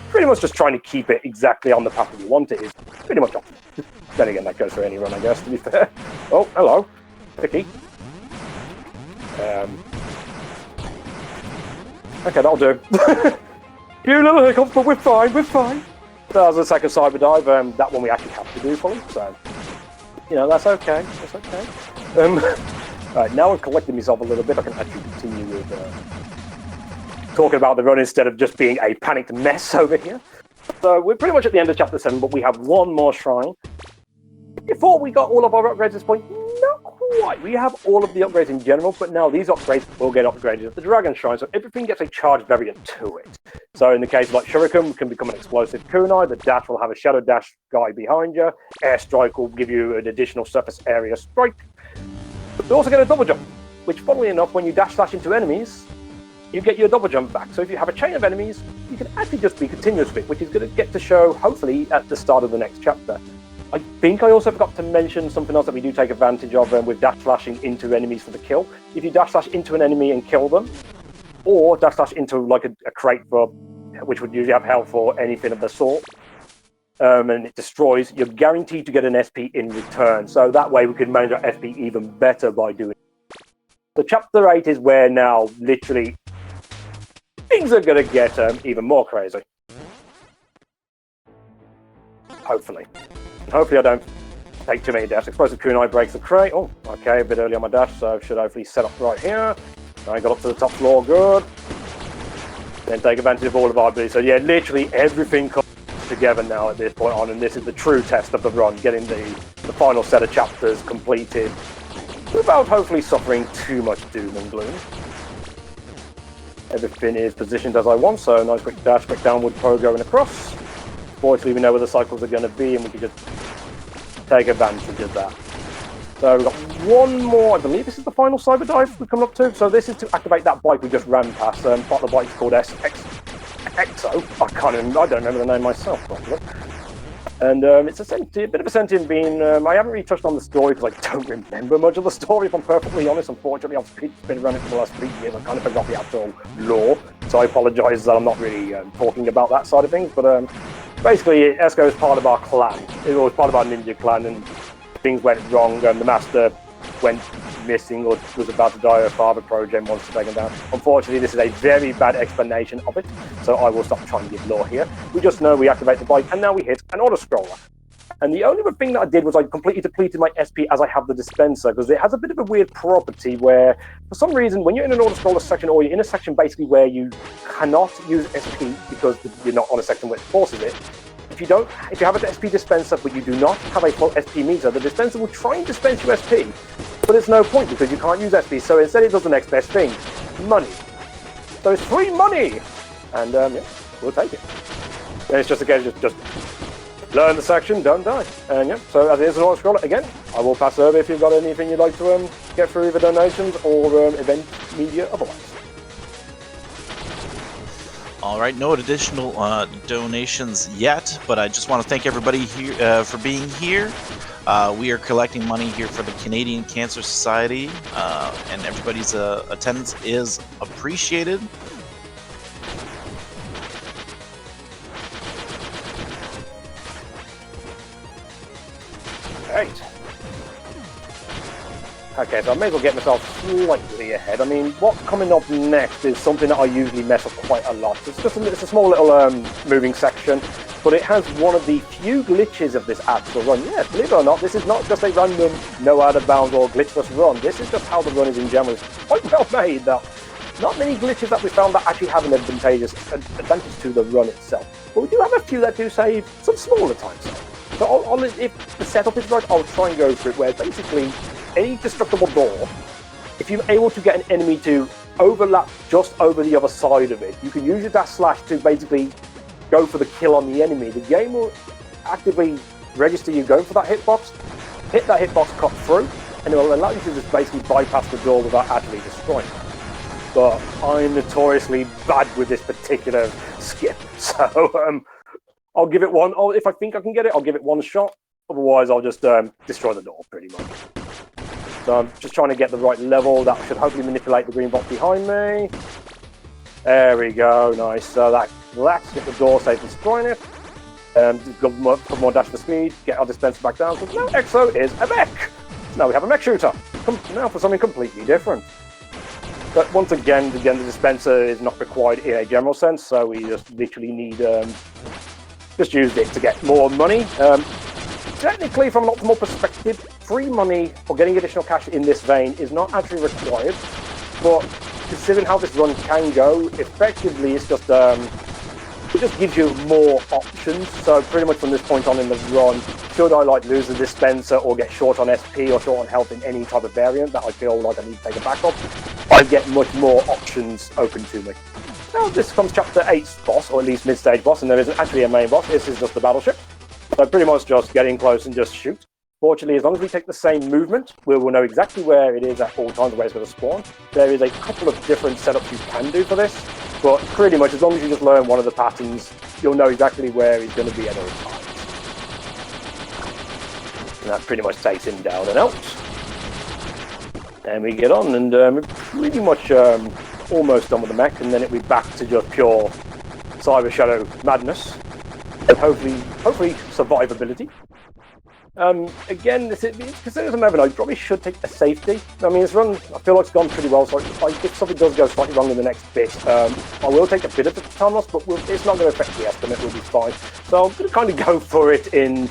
pretty much just trying to keep it exactly on the path that you want it is pretty much optimal. Then again, that goes for any run, I guess, to be fair. Oh, hello, Vicky. Okay, that'll do. Few little hiccups, but we're fine, we're fine. That was the second cyber dive, that one we actually have to do fully, so, you know, that's okay, that's okay. Right, now I've collected myself a little bit, I can actually continue with talking about the run instead of just being a panicked mess over here. So we're pretty much at the end of chapter 7, but we have one more shrine. Before we got all of our upgrades at this point, not quite. We have all of the upgrades in general, but now these upgrades will get upgraded at the Dragon Shrine, so everything gets a charged variant to it. So in the case of like Shuriken, can become an explosive kunai, the dash will have a shadow dash guy behind you, airstrike will give you an additional surface area strike. But you also get a double jump, which funnily enough, when you dash slash into enemies, you get your double jump back. So if you have a chain of enemies, you can actually just be continuous with it, which is going to get to show, hopefully, at the start of the next chapter. I think I also forgot to mention something else that we do take advantage of with dash slashing into enemies for the kill. If you dash slash into an enemy and kill them, or dash slash into like a crate for, which would usually have health or anything of the sort, and it destroys, you're guaranteed to get an SP in return. So that way we can manage our SP even better by doing it. So chapter 8 is where now literally things are going to get even more crazy. Hopefully. Hopefully I don't take too many dashes. Explosive kunai breaks the crate. Oh, okay, a bit early on my dash, so should hopefully set up right here. I got up to the top floor, good. Then take advantage of all of our abilities. So yeah, literally everything comes together now at this point on, and this is the true test of the run, getting the final set of chapters completed without hopefully suffering too much doom and gloom. Everything is positioned as I want, so nice quick dash, quick downward pro going across. Fortunately, we know where the cycles are going to be, and we can just take advantage of that. So we've got one more, I believe this is the final cyber dive we've come up to. So this is to activate that bike we just ran past. Part of the bike is called Exo. I don't remember the name myself properly. And it's a bit of a sentient being. I haven't really touched on the story because I don't remember much of the story, if I'm perfectly honest. Unfortunately, I've been around it for the last 3 years. I kind of forgot the actual lore. So I apologise that I'm not really talking about that side of things. But basically, Esco is part of our clan. It was part of our ninja clan, and things went wrong, and the master went missing or was about to die. Her father, Progen, wants to take him down. Unfortunately, this is a very bad explanation of it, so I will stop trying to give lore here. We just know we activate the bike, and now we hit an auto-scroller. And the only other thing that I did was I completely depleted my SP as I have the dispenser, because it has a bit of a weird property where, for some reason, when you're in an auto-scroller section, or you're in a section basically where you cannot use SP because you're not on a section where it forces it, if you have an SP dispenser but you do not have a full SP meter, the dispenser will try and dispense you SP, but it's no point because you can't use SP. So instead, it does the next best thing: money. So it's free money, and yeah, we'll take it. And it's just again, just learn the section, don't die. And yeah, so as it is an auto scroller, again, I will pass over if you've got anything you'd like to get through either donations or event media otherwise.
All right, no additional donations yet, but I just want to thank everybody here for being here. We are collecting money here for the Canadian Cancer Society, and everybody's attendance is appreciated.
Right. Okay, so I may as well get myself slightly ahead. I mean, what's coming up next is something that I usually mess up quite a lot. It's a small little moving section, but it has one of the few glitches of this actual run. Yeah, believe it or not, this is not just a random no out of bounds or glitchless run. This is just how the run is in general. It's quite well made, that Not many glitches that we found that actually have an advantage to the run itself. But we do have a few that do save some smaller time saves. So if the setup is right, I'll try and go for it, where basically any destructible door, if you're able to get an enemy to overlap just over the other side of it, you can use your dash slash to basically go for the kill on the enemy. The game will actively register you going for that hitbox, hit that hitbox, cut through, and it will allow you to just basically bypass the door without actually destroying it. But I'm notoriously bad with this particular skip, so I'll give it one. If I think I can get it, I'll give it one shot. Otherwise, I'll just destroy the door, pretty much. So I'm just trying to get the right level. That should hopefully manipulate the green box behind me. There we go, nice. So let's get the door safe, destroying it. Put more dash for speed, get our dispenser back down. So now Exo is a mech. So now we have a mech shooter. Now for something completely different. But once again, the dispenser is not required in a general sense, so we just literally need just use it to get more money. Technically, from an optimal perspective, free money or getting additional cash in this vein is not actually required, but considering how this run can go, effectively it's just it just gives you more options. So pretty much from this point on in the run, should I lose the dispenser or get short on SP or short on health in any type of variant that I feel like I need to take a backup, I get much more options open to me. Now this comes chapter 8's boss, or at least mid-stage boss, and there isn't actually a main boss. This is just the battleship. So pretty much just get in close and just shoot. Fortunately, as long as we take the same movement, we will know exactly where it is at all times, where it's going to spawn. There is a couple of different setups you can do for this, but pretty much as long as you just learn one of the patterns, you'll know exactly where he's going to be at all times. And that pretty much takes him down and out. And we get on, and we're pretty much almost done with the mech, and then it'll be back to just pure Cyber Shadow madness, and hopefully survivability. Again, considering I'm I probably should take a safety. I mean, this run, I feel like it's gone pretty well, so if something does go slightly wrong in the next bit, I will take a bit of the time loss, but it's not going to affect the estimate, we'll be fine. So I'm going to kind of go for it in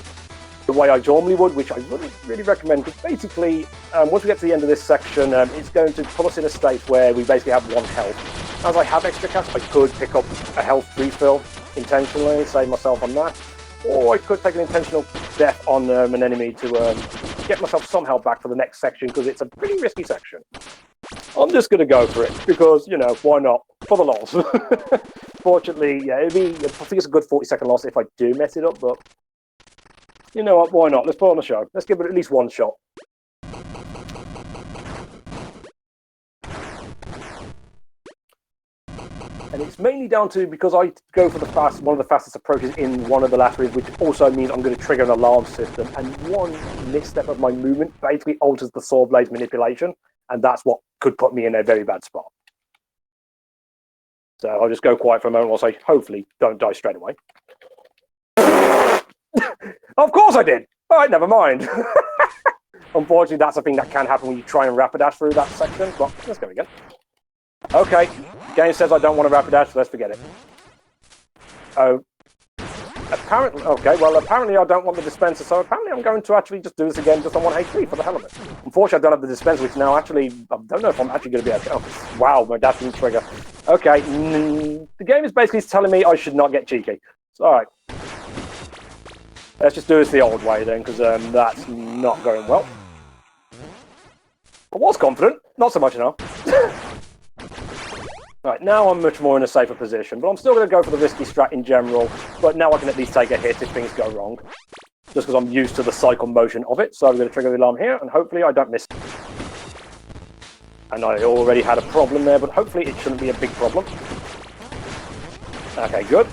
the way I normally would, which I wouldn't really recommend, because basically, once we get to the end of this section, it's going to put us in a state where we basically have 1 health. As I have extra cash, I could pick up a health refill intentionally, save myself on that, or I could take an intentional death on an enemy to get myself some health back for the next section, because it's a pretty risky section. I'm just going to go for it, because, you know, why not? For the loss. Fortunately, yeah, I think it's a good 40-second loss if I do mess it up, but you know what, why not? Let's put on a show. Let's give it at least one shot. And it's mainly down to, because I go for one of the fastest approaches in one of the laterals, which also means I'm going to trigger an alarm system, and one misstep of my movement basically alters the saw blade's manipulation, and that's what could put me in a very bad spot. So I'll just go quiet for a moment whilst I hopefully don't die straight away. Of course I did! Alright, never mind. Unfortunately, that's a thing that can happen when you try and rapid dash through that section, but let's go again. Okay, the game says I don't want to rapid dash, so let's forget it. Oh, apparently I don't want the dispenser, so apparently I'm going to actually just do this again just on 1 HP for the hell of it. Unfortunately, I don't have the dispenser, which now actually, I don't know if I'm actually going to be able to... Oh, wow, my dash didn't trigger. Okay, the game is basically telling me I should not get cheeky. So, alright. Let's just do this the old way then, because that's not going well. I was confident, not so much now. Right, now I'm much more in a safer position, but I'm still going to go for the risky strat in general, but now I can at least take a hit if things go wrong, just because I'm used to the cycle motion of it. So I'm going to trigger the alarm here, and hopefully I don't miss it. And I already had a problem there, but hopefully it shouldn't be a big problem. Okay, good.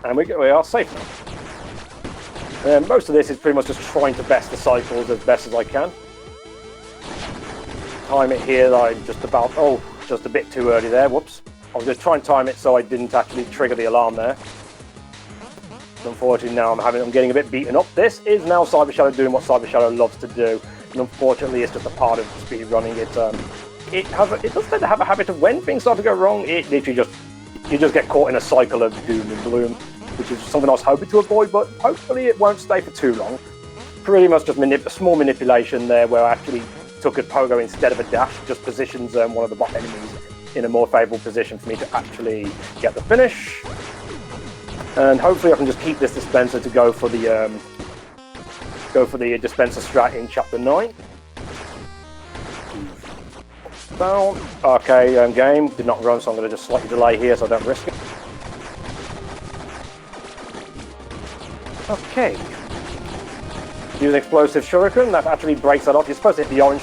And we are safe now. Most of this is pretty much just trying to best the cycles as best as I can. Time it here, I'm just about... Oh, just a bit too early there, whoops. I was going to try and time it so I didn't actually trigger the alarm there. Unfortunately, now I'm getting a bit beaten up. This is now Cyber Shadow doing what Cyber Shadow loves to do. And unfortunately, it's just a part of speed running. It does tend to have a habit of when things start to go wrong, it literally you just get caught in a cycle of doom and gloom, which is something I was hoping to avoid, but hopefully it won't stay for too long. Pretty much just a small manipulation there where I actually took a pogo instead of a dash, just positions one of the bot enemies in a more favourable position for me to actually get the finish. And hopefully I can just keep this dispenser to go for the dispenser strat in chapter 9. Down. Okay, game did not run, so I'm going to just slightly delay here so I don't risk it. Okay. Use explosive shuriken, that actually breaks that off. You're supposed to hit the orange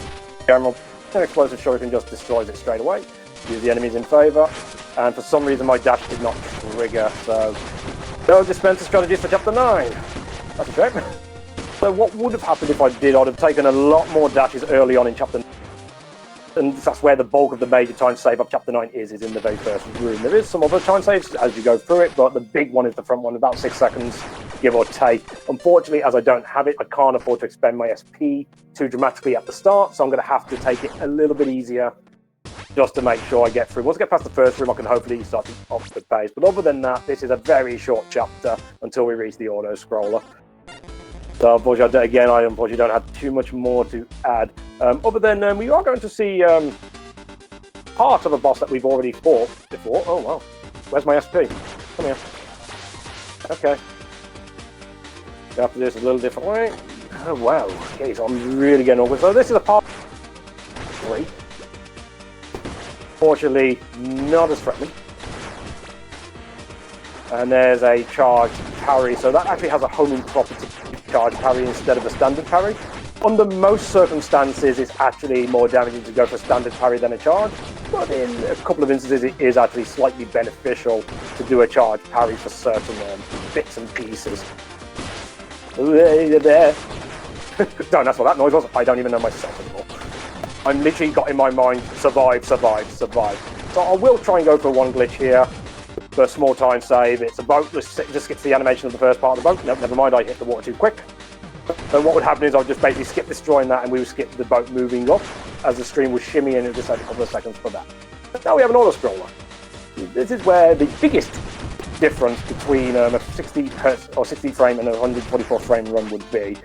emerald. An explosive shuriken just destroys it straight away. Use the enemies in favour. And for some reason my dash did not trigger, so no dispenser strategies for chapter 9. That's a shame. So what would have happened if I did? I'd have taken a lot more dashes early on in chapter 9. And that's where the bulk of the major time save of chapter 9 is in the very first room. There is some other time saves as you go through it, but the big one is the front one, about 6 seconds, give or take. Unfortunately, as I don't have it, I can't afford to expend my SP too dramatically at the start, so I'm going to have to take it a little bit easier just to make sure I get through. Once I get past the first room, I can hopefully start to up the pace. But other than that, this is a very short chapter until we reach the auto-scroller. So unfortunately, again, I unfortunately don't have too much more to add. Other than we are going to see part of a boss that we've already fought before. Oh, wow. Where's my SP? Come here. Okay. We have to do this a little different way. Oh, wow. Okay, so I'm really getting awkward. So this is a part 3. Fortunately, not as threatening. And there's a charge parry. So that actually has a homing property. Charge parry instead of a standard parry. Under most circumstances, it's actually more damaging to go for a standard parry than a charge, but in a couple of instances, it is actually slightly beneficial to do a charge parry for certain bits and pieces. There. No, that's what that noise was. I don't even know myself anymore. I'm literally got in my mind, survive, survive, survive. So I will try and go for one glitch here. For a small time save, it's a boat, just gets the animation of the first part of the boat. Nope, never mind, I hit the water too quick. So what would happen is I would just basically skip destroying that and we would skip the boat moving up as the stream was shimmying and it just had a couple of seconds for that. But now we have an auto-scroller. This is where the biggest difference between a 60 hertz or 60 frame and a 124 frame run would be.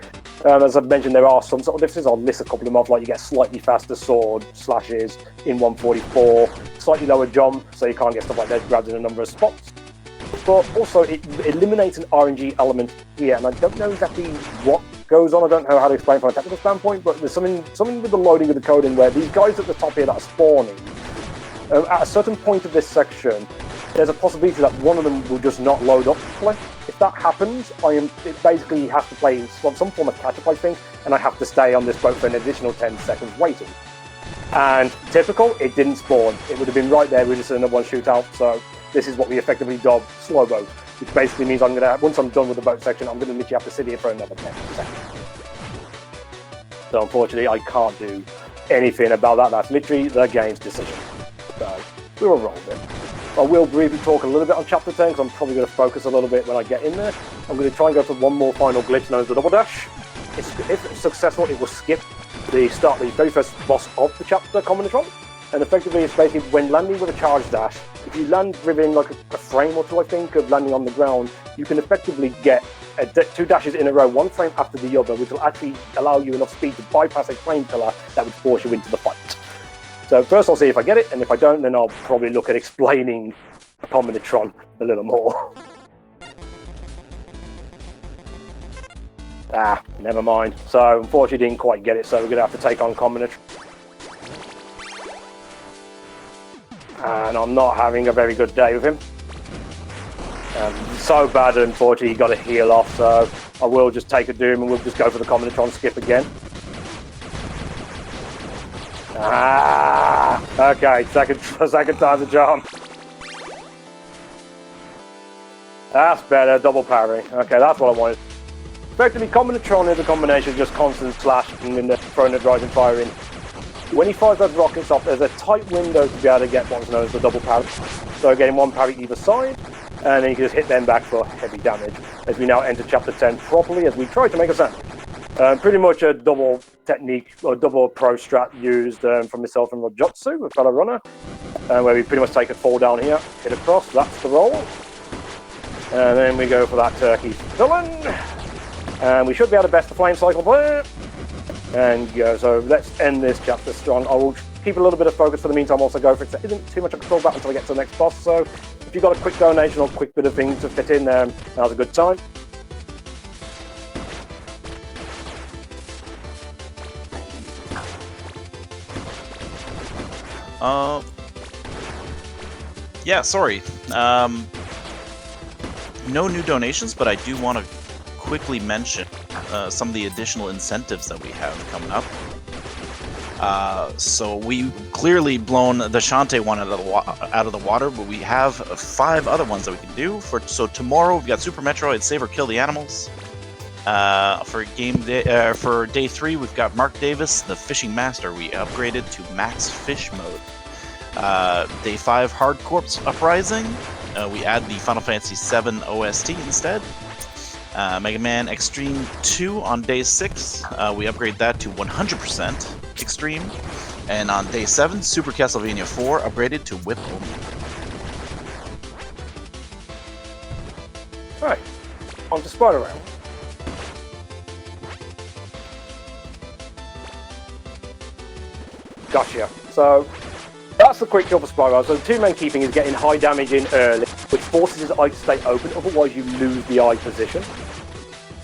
As I've mentioned, there are some sort of differences. I'll list a couple of them off, like you get slightly faster sword slashes in 144, slightly lower jump, so you can't get stuff like that grabbed in a number of spots. But also, it eliminates an RNG element here, and I don't know exactly what goes on. I don't know how to explain from a technical standpoint, but there's something with the loading of the coding where these guys at the top here that are spawning, at a certain point of this section, there's a possibility that one of them will just not load up properly. If that happens, it basically has to play some form of catch-up, I think, and I have to stay on this boat for an additional 10 seconds waiting. And typical, it didn't spawn. It would have been right there, we just another one shootout, so this is what we effectively dub slow boat, which basically means once I'm done with the boat section, I'm going to literally have to sit here for another 10 seconds. So unfortunately, I can't do anything about that. That's literally the game's decision. So we will roll with it. I will briefly talk a little bit on Chapter 10, because I'm probably going to focus a little bit when I get in there. I'm going to try and go for one more final glitch known as the double dash. If successful, it will skip the very first boss of the chapter, Combinatron. And effectively, it's basically when landing with a charge dash, if you land within like a frame or two, I think, of landing on the ground, you can effectively get 2 dashes in a row, one frame after the other, which will actually allow you enough speed to bypass a flame pillar that would force you into the fight. So first I'll see if I get it, and if I don't, then I'll probably look at explaining Combinatron a little more. Never mind. So unfortunately didn't quite get it, so we're going to have to take on Combinatron. And I'm not having a very good day with him. So bad, unfortunately, he got a heal off, so I will just take a Doom and we'll just go for the Combinatron skip again. Okay, second time's a charm. That's better, double parry. Okay, that's what I wanted. Effectively, Combinatron is a combination of just constant slashing and throwing the rising fire in. When he fires those rockets off, there's a tight window to be able to get what's known as the double parry. So getting one parry either side, and then you can just hit them back for heavy damage. As we now enter Chapter 10 properly, as we try to make a sandwich. Pretty much a double technique, or double pro strat used from myself and Rojutsu, a fellow runner, where we pretty much take a fall down here, hit across, that's the roll. And then we go for that turkey villain. And we should be able to best the flame cycle there. And go. So let's end this chapter strong. I will keep a little bit of focus for the meantime. Also go for it. There isn't too much I can talk about until I get to the next boss. So if you've got a quick donation or quick bit of things to fit in, now's a good time.
Yeah, sorry. No new donations, but I do want to quickly mention some of the additional incentives that we have coming up. So we clearly blown the Shantae one out of the water, but we have 5 other ones that we can do. So tomorrow we've got Super Metroid Save or Kill the Animals. For day 3 we've got Mark Davis, the Fishing Master. We upgraded to Max Fish mode. Day 5 Hard Corpse Uprising. We add the Final Fantasy VII OST instead. Mega Man Extreme 2 on day 6. We upgrade that to 100% Extreme. And on day 7, Super Castlevania 4 upgraded to Whip only.
Alright, on to Spider Round. Gotcha. So that's the quick kill for Spyro. So the 2 main key thing is getting high damage in early, which forces his eye to stay open, otherwise you lose the eye position.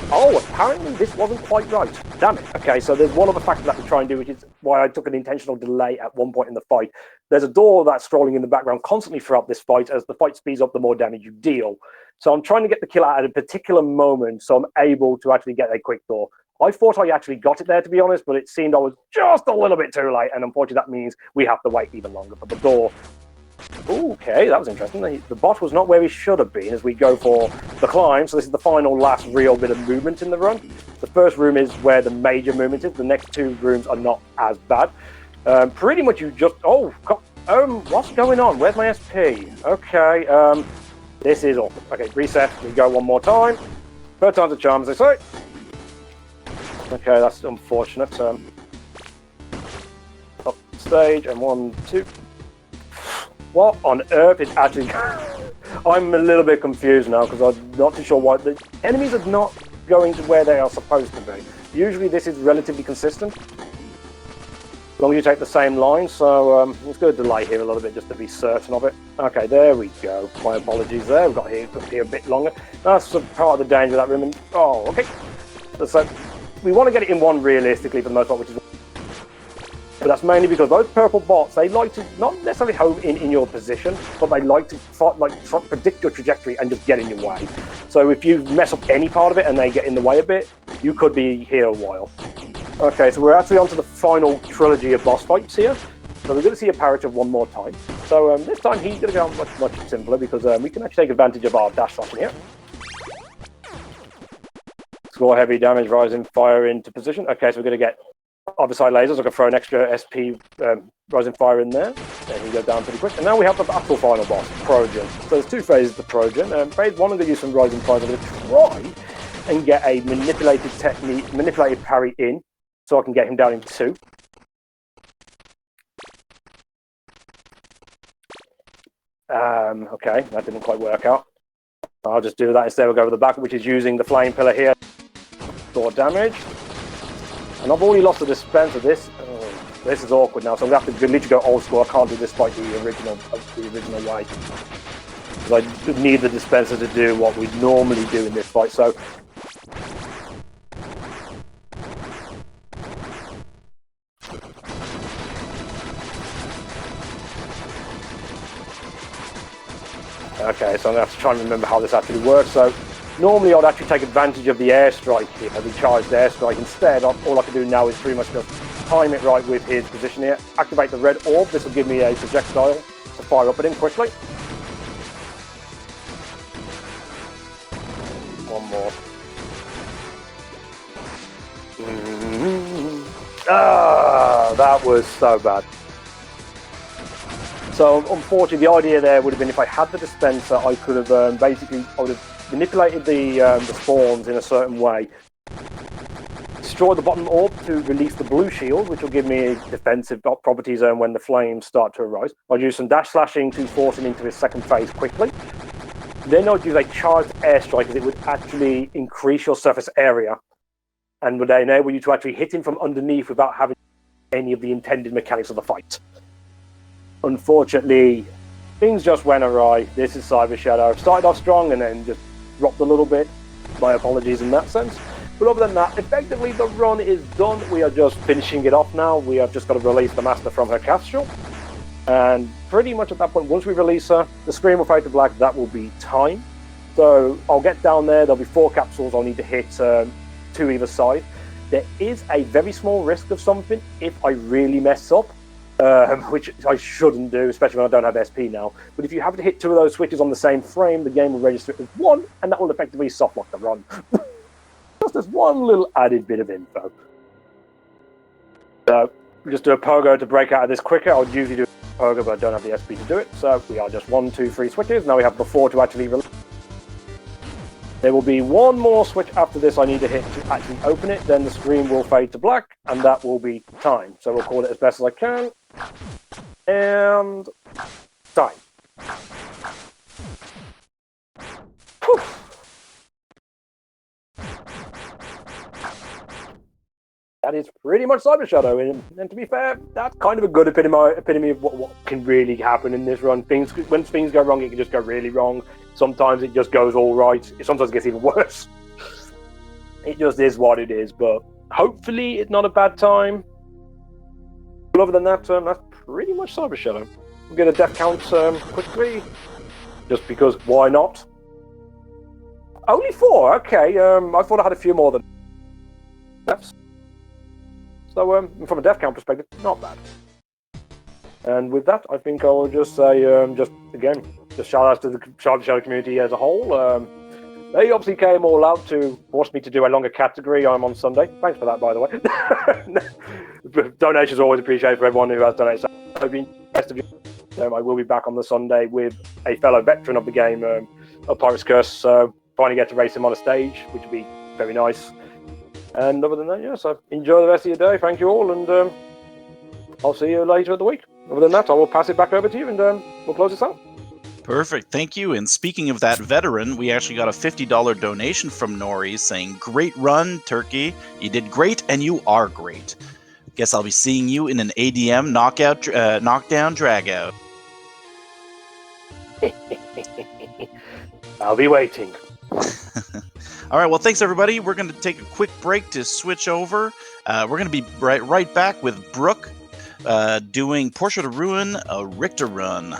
Oh, apparently this wasn't quite right. Damn it. Okay, so there's one other factor that we try and do, which is why I took an intentional delay at one point in the fight. There's a door that's scrolling in the background constantly throughout this fight. As the fight speeds up, the more damage you deal. So I'm trying to get the kill out at a particular moment, so I'm able to actually get a quick door. I thought I actually got it there, to be honest, but it seemed I was just a little bit too late, and unfortunately that means we have to wait even longer for the door. Okay, that was interesting. The bot was not where he should have been as we go for the climb, so this is the final last real bit of movement in the run. The first room is where the major movement is. The next 2 rooms are not as bad. Pretty much you just... Oh, what's going on? Where's my SP? Okay, this is awkward. Okay, reset. We go one more time. Third time's a charm, as they say. Okay, that's unfortunate. Up stage, and 1, 2. What on earth is actually... I'm a little bit confused now, because I'm not too sure why. The enemies are not going to where they are supposed to be. Usually this is relatively consistent, as long as you take the same line, so let's go delay here a little bit just to be certain of it. Okay, there we go. My apologies there. We've got here a bit longer. That's part of the danger of that room. And, oh, okay. So we want to get it in one realistically for the most part, which is... But that's mainly because those purple bots, they like to not necessarily home in your position, but they like to predict your trajectory and just get in your way. So if you mess up any part of it and they get in the way a bit, you could be here a while. Okay, so we're actually on to the final trilogy of boss fights here. So we're going to see a Parachav one more time. So this time he's going to go much simpler because we can actually take advantage of our dash slashing here. Score heavy damage, rising fire into position. Okay, so we're going to get other side lasers. I can throw an extra SP rising fire in there. Then he go down pretty quick. And now we have the actual final boss, Progen. So there's 2 phases to Progen. Phase 1, I'm going to use some rising fire. I'm going to try and get a manipulated parry in, so I can get him down in 2. Okay, that didn't quite work out. I'll just do that instead. We'll go with the back, which is using the flame pillar here. Store damage. And I've already lost the dispenser. This is awkward now, so I'm going to have to literally go old school. I can't do this fight the original way. Because I need the dispenser to do what we normally do in this fight. So okay, so I'm going to have to try and remember how this actually works. So normally I'd actually take advantage of the airstrike here, the charged airstrike. Instead, all I can do now is pretty much just time it right with his position here. Activate the red orb. This will give me a projectile to fire up at him quickly. One more. Ah, that was so bad. So unfortunately, the idea there would have been if I had the dispenser, I could have I would have manipulated the spawns in a certain way. Destroy the bottom orb to release the blue shield, which will give me a defensive property zone when the flames start to arise. I'll use some dash slashing to force him into his second phase quickly. Then I'll use a charged airstrike, as it would actually increase your surface area. and would enable you to actually hit him from underneath without having any of the intended mechanics of the fight. Unfortunately, things just went awry. This is Cyber Shadow. Started off strong and then just dropped a little bit. My apologies in that sense. But other than that, effectively the run is done. We are just finishing it off now. We have just got to release the Master from her capsule. And pretty much at that point, once we release her, the screen will fade to black. That will be time. So I'll get down there. There'll be 4 capsules I'll need to hit 2 either side. There is a very small risk of something if I really mess up, which I shouldn't do, especially when I don't have SP now. But if you happen to hit 2 of those switches on the same frame, the game will register it as 1, and that will effectively soft lock the run. Just as one little added bit of info. So just do a pogo to break out of this quicker. I would usually do a pogo, but I don't have the SP to do it. So we are just 1, 2, 3 switches. Now we have the 4 to actually release. There will be 1 more switch after this I need to hit to actually open it. Then the screen will fade to black, and that will be time. So we'll call it as best as I can. And time. Whew. That is pretty much Cyber Shadow, and to be fair, that's kind of a good epitome of what can really happen in this run. When things go wrong, it can just go really wrong. Sometimes it just goes all right. Sometimes it gets even worse. It just is what it is, but hopefully it's not a bad time. But other than that, that's pretty much Cyber Shadow. We'll get a death count quickly, just because why not? Only 4, okay. I thought I had a few more than deaths. So, from a death count perspective, not bad. And with that, I think I will just say, just shout out to the Cyber Shadow community as a whole. They obviously came all out to force me to do a longer category. I'm on Sunday. Thanks for that, by the way. Donations are always appreciated for everyone who has donated. So, best of you. I will be back on the Sunday with a fellow veteran of the game, of Pirate's Curse. So, finally get to race him on a stage, which would be very nice. And other than that, yeah, so enjoy the rest of your day. Thank you all, and I'll see you later in the week. Other than that, I will pass it back over to you, and we'll close this out.
Perfect. Thank you. And speaking of that veteran, we actually got a $50 donation from Nori saying, "Great run, Turkey. You did great, and you are great. Guess I'll be seeing you in an ADM knockdown dragout."
I'll be waiting.
All right, well, thanks, everybody. We're going to take a quick break to switch over. We're going to be right back with Brooke doing Portrait of Ruin, a Richter run.